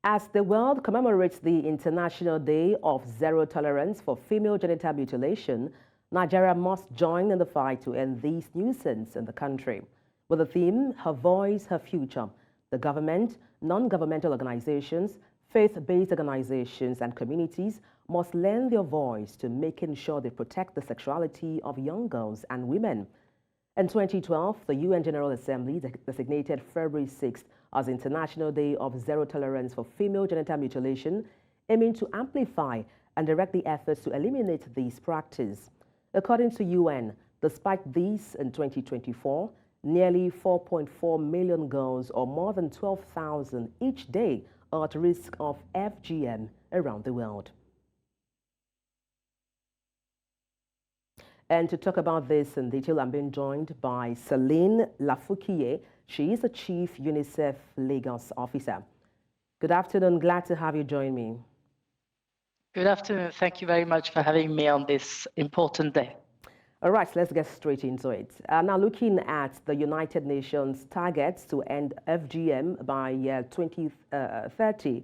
As the world commemorates the International Day of Zero Tolerance for Female Genital Mutilation, Nigeria must join in the fight to end this nuisance in the country. With the theme, Her Voice, Her Future, the government, non-governmental organizations, faith-based organizations, and communities must lend their voice to making sure they protect the sexuality of young girls and women. In 2012, the UN General Assembly designated February 6th as International Day of Zero Tolerance for Female Genital Mutilation, aiming to amplify and direct the efforts to eliminate this practice. According to UN, despite this, in 2024, nearly 4.4 million girls, or more than 12,000 each day, are at risk of FGM around the world. And to talk about this in detail, I'm being joined by Celine Lafoucriere. She is the Chief UNICEF Lagos Officer. Good afternoon. Glad to have you join me. Good afternoon. Thank you very much for having me on this important day. All right, let's get straight into it. Now, looking at the United Nations targets to end FGM by 2030,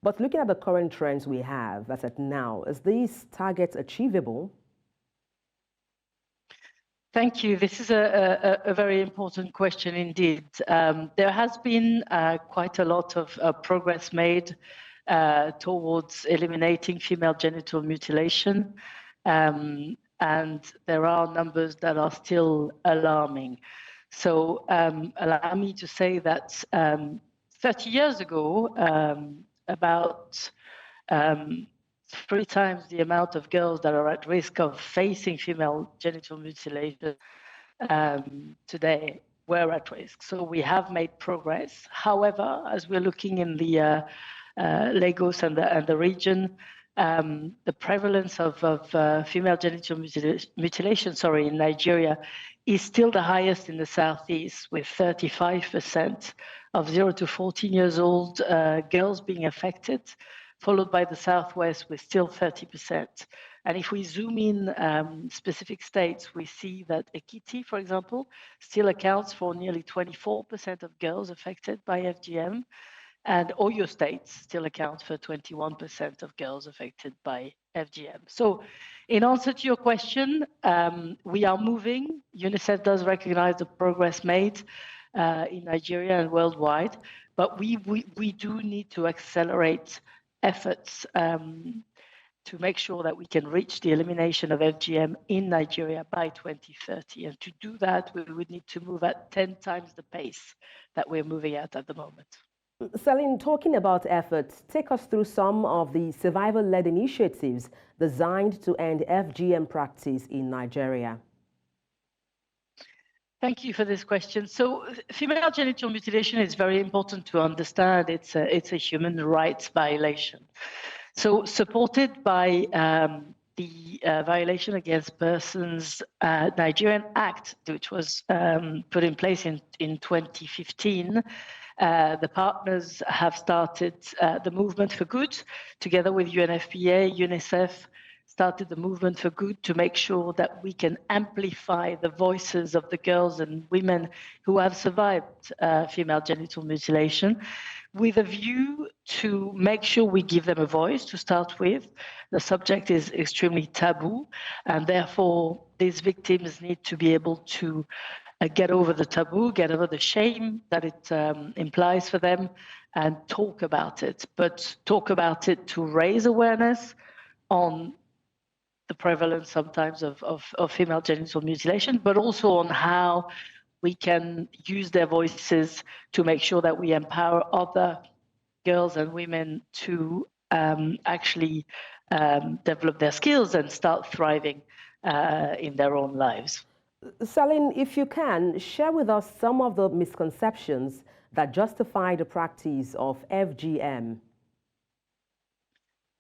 but looking at the current trends we have as at now, is these targets achievable? Thank you. This is a very important question indeed. There has been quite a lot of progress made towards eliminating female genital mutilation, and there are numbers that are still alarming. So allow me to say that 30 years ago, about 3 times the amount of girls that are at risk of facing female genital mutilation today were at risk. So we have made progress. However, as we're looking in the Lagos and the region, the prevalence of female genital mutilation, in Nigeria is still the highest in the southeast, with 35% of 0 to 14 years old girls being affected, followed by the southwest with still 30%. And if we zoom in specific states, we see that Ekiti, for example, still accounts for nearly 24% of girls affected by FGM, and Oyo State still accounts for 21% of girls affected by FGM. So in answer to your question, we are moving. UNICEF does recognize the progress made in Nigeria and worldwide, but we do need to accelerate efforts to make sure that we can reach the elimination of FGM in Nigeria by 2030. And to do that, we would need to move at 10 times the pace that we're moving at the moment. Celine, talking about efforts, take us through some of the survivor-led initiatives designed to end FGM practice in Nigeria. Thank you for this question. So female genital mutilation is very important to understand. It's a human rights violation. So supported by the Violation Against Persons Nigerian Act, which was put in place in 2015, the partners have started the Movement for Good, together with UNFPA, UNICEF, started the Movement for Good to make sure that we can amplify the voices of the girls and women who have survived female genital mutilation, with a view to make sure we give them a voice to start with. The subject is extremely taboo, and therefore these victims need to be able to get over the taboo, get over the shame that it implies for them, and talk about it. But talk about it to raise awareness on the prevalence sometimes of female genital mutilation, but also on how we can use their voices to make sure that we empower other girls and women to actually develop their skills and start thriving in their own lives. Celine, if you can, share with us some of the misconceptions that justify the practice of FGM.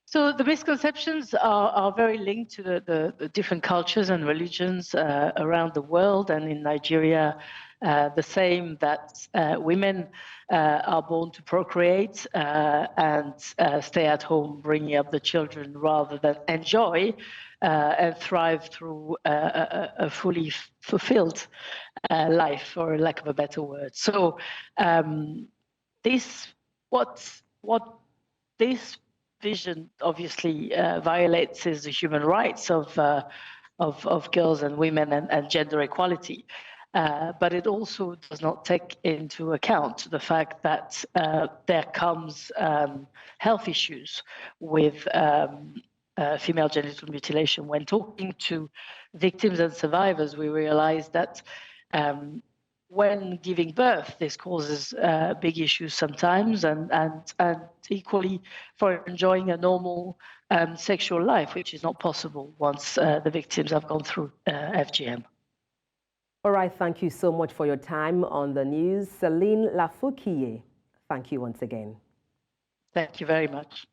So the misconceptions are very linked to the different cultures and religions around the world, and in Nigeria, the same, that women are born to procreate and stay at home bringing up the children rather than enjoy and thrive through a fully fulfilled life, for lack of a better word. So what this vision obviously violates the human rights of girls and women and gender equality. But it also does not take into account the fact that there comes health issues with female genital mutilation. When talking to victims and survivors, we realized that when giving birth, this causes big issues sometimes, and equally for enjoying a normal sexual life, which is not possible once the victims have gone through FGM. All right, thank you so much for your time on the news. Celine Lafoucriere, thank you once again. Thank you very much.